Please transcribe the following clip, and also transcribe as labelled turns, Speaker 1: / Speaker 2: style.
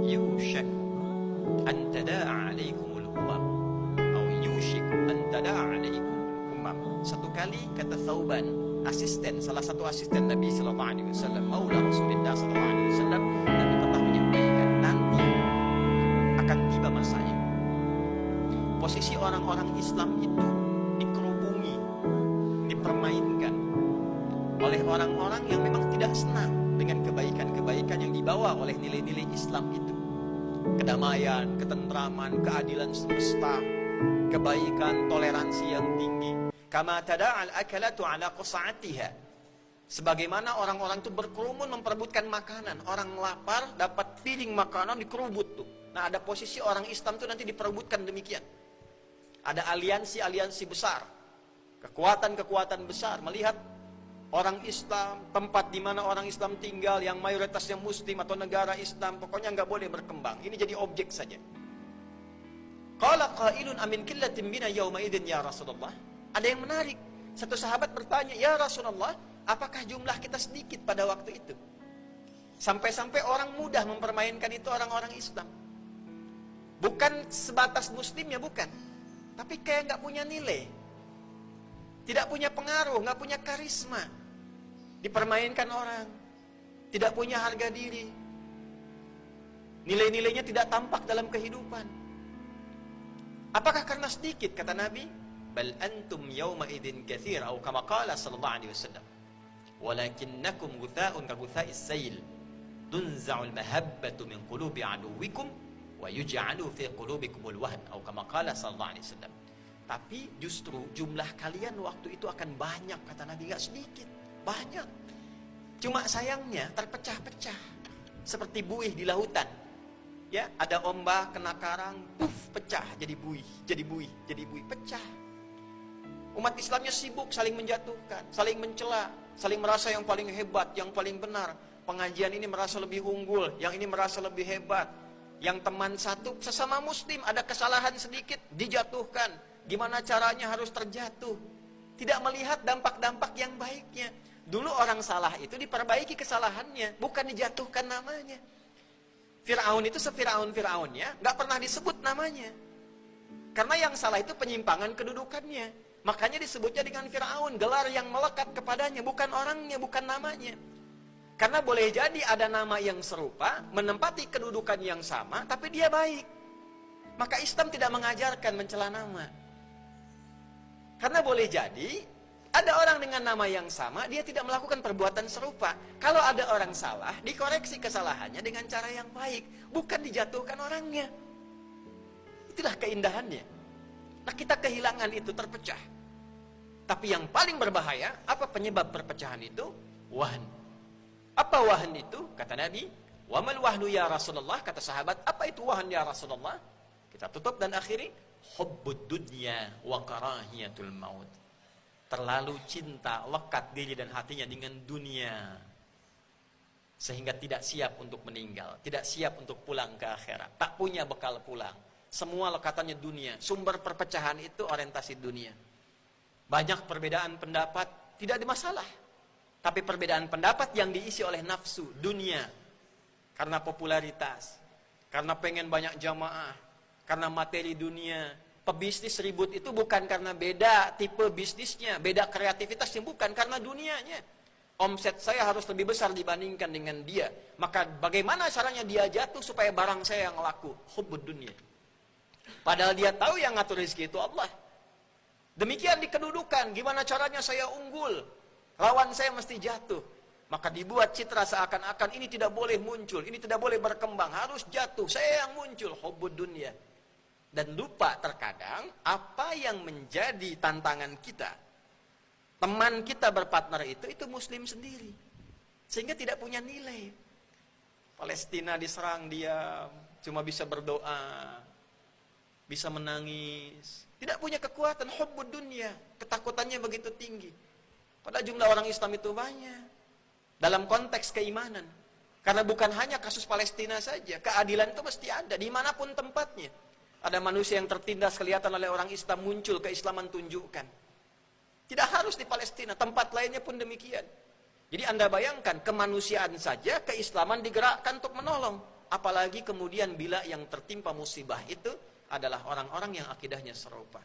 Speaker 1: yushaku an tada'a alaikumul umam atau yushiku an tada'a alaikumul umam. Satu kali kata Thauban, asisten, salah satu asisten Nabi sallallahu alaihi wasallam, maula Rasulullah sallallahu alaihi wasallam, Nabi pernah menyampaikan nanti akan tiba masanya posisi orang-orang Islam itu dikerubungi, dipermainkan oleh orang-orang yang memang tidak senang dengan kebaikan-kebaikan yang dibawa oleh nilai-nilai Islam itu. Kedamaian, ketentraman, keadilan semesta, kebaikan, toleransi yang tinggi. Kama tada'al akalatu ala qasa'atiha. Sebagaimana orang-orang itu berkerumun memperebutkan makanan. Orang lapar dapat piring makanan dikerubut tuh. Nah, ada posisi orang Islam itu nanti diperebutkan demikian. Ada aliansi-aliansi besar, kekuatan-kekuatan besar melihat orang Islam, tempat di mana orang Islam tinggal yang mayoritasnya Muslim atau negara Islam, pokoknya nggak boleh berkembang. Ini jadi objek saja. Qala qailun amin qillatin bina yauma idzin ya Rasulullah. Ada yang menarik. Satu sahabat bertanya, "Ya Rasulullah, apakah jumlah kita sedikit pada waktu itu?" Sampai-sampai orang mudah mempermainkan itu orang-orang Islam. Bukan sebatas Muslimnya, bukan. Tapi kayak nggak punya nilai. Tidak punya pengaruh, nggak punya karisma. Dipermainkan orang. Tidak punya harga diri. Nilai-nilainya tidak tampak dalam kehidupan. Apakah karena sedikit, kata Nabi? Bal antum yawma idzin katsir atau kama qala sallallahu alaihi wasallam. Walakinnakum gutha'un ka gutha'is sayl. Tunza'ul mahabbatu min qulubi aduwikum wa yuj'alu fi qulubikumul wahn atau kama qala sallallahu alaihi wasallam. Tapi justru jumlah kalian waktu itu akan banyak, kata Nabi, gak sedikit, banyak. Cuma sayangnya terpecah-pecah seperti buih di lautan. Ya, ada ombak kena karang, puff, pecah jadi buih, jadi buih, jadi buih, pecah. Umat Islamnya sibuk saling menjatuhkan, saling mencela, saling merasa yang paling hebat, yang paling benar. Pengajian ini merasa lebih unggul, yang ini merasa lebih hebat. Yang teman satu sesama Muslim ada kesalahan sedikit dijatuhkan. Gimana caranya harus terjatuh? Tidak melihat dampak-dampak yang baiknya. Dulu orang salah itu diperbaiki kesalahannya, bukan dijatuhkan namanya. Fir'aun itu se-Fir'aun-Fir'aunnya gak pernah disebut namanya. Karena yang salah itu penyimpangan kedudukannya. Makanya disebutnya dengan Fir'aun, gelar yang melekat kepadanya, bukan orangnya, bukan namanya. Karena boleh jadi ada nama yang serupa, menempati kedudukan yang sama, tapi dia baik. Maka Islam tidak mengajarkan mencela nama. Karena boleh jadi ada orang dengan nama yang sama, dia tidak melakukan perbuatan serupa. Kalau ada orang salah, dikoreksi kesalahannya dengan cara yang baik, bukan dijatuhkan orangnya. Itulah keindahannya. Nah, kita kehilangan itu, terpecah. Tapi yang paling berbahaya, apa penyebab perpecahan itu? Wahn. Apa wahn itu? Kata Nabi, "Wamal wahnu ya Rasulullah?" Kata sahabat, "Apa itu wahn ya Rasulullah?" Kita tutup dan akhiri, hubbud dunya wa karahiyatul maut. Terlalu cinta, lekat diri dan hatinya dengan dunia, sehingga tidak siap untuk meninggal, tidak siap untuk pulang ke akhirat, tak punya bekal pulang. Semua lekatannya dunia. Sumber perpecahan itu orientasi dunia. Banyak perbedaan pendapat, tidak ada masalah. Tapi perbedaan pendapat yang diisi oleh nafsu, dunia. Karena popularitas, karena pengen banyak jamaah, karena materi dunia. Pebisnis ribut itu bukan karena beda tipe bisnisnya, beda kreativitasnya, bukan, karena dunianya. Omset saya harus lebih besar dibandingkan dengan dia. Maka bagaimana caranya dia jatuh supaya barang saya yang laku? Hubbud dunia. Padahal dia tahu yang ngatur rezeki itu Allah. Demikian di kedudukan, gimana caranya saya unggul? Lawan saya mesti jatuh. Maka dibuat citra seakan-akan ini tidak boleh muncul, ini tidak boleh berkembang, harus jatuh, saya yang muncul. Hubbud dunia. Dan lupa terkadang apa yang menjadi tantangan kita. Teman kita berpartner itu Muslim sendiri. Sehingga tidak punya nilai. Palestina diserang diam, cuma bisa berdoa, bisa menangis. Tidak punya kekuatan, hubbud dunia. Ketakutannya begitu tinggi. Padahal jumlah orang Islam itu banyak. Dalam konteks keimanan. Karena bukan hanya kasus Palestina saja. Keadilan itu mesti ada, dimanapun tempatnya. Ada manusia yang tertindas kelihatan oleh orang Islam, muncul keislaman, tunjukkan. Tidak harus di Palestina, tempat lainnya pun demikian. Jadi Anda bayangkan, kemanusiaan saja keislaman digerakkan untuk menolong. Apalagi kemudian bila yang tertimpa musibah itu adalah orang-orang yang akidahnya serupa.